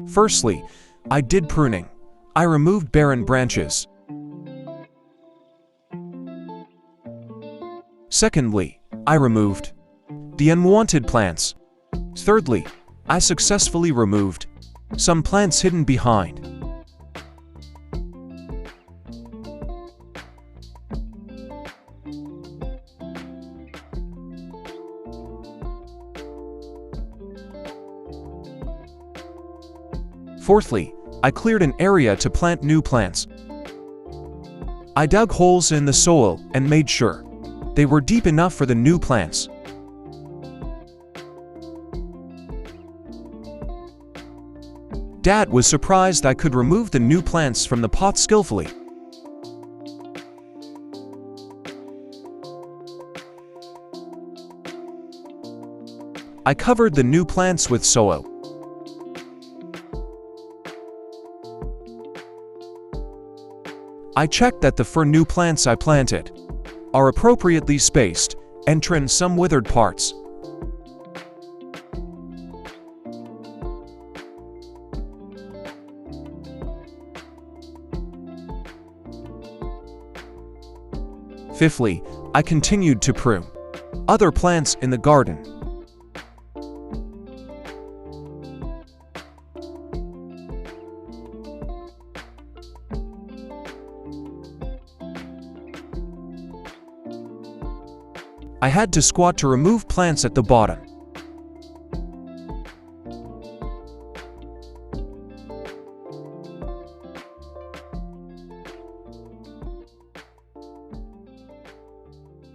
Firstly, I did pruning. I removed barren branches. Secondly, I removed the unwanted plants. Thirdly, I successfully removed some plants hidden behind. Fourthly, I cleared an area to plant new plants. I dug holes in the soil and made sure they were deep enough for the new plants. Dad was surprised I could remove the new plants from the pot skillfully. I covered the new plants with soil. I checked that the new plants I planted are appropriately spaced and trimmed some withered parts. Fifthly, I continued to prune other plants in the garden. I had to squat to remove plants at the bottom.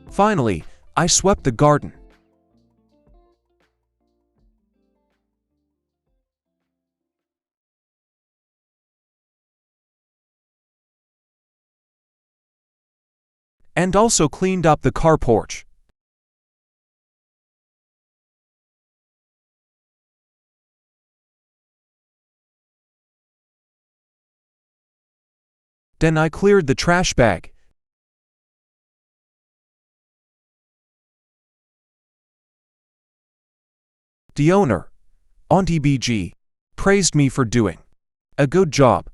Finally, I swept the garden. And also cleaned up the car porch. Then I cleared the trash bag. The owner, Auntie BG, praised me for doing a good job.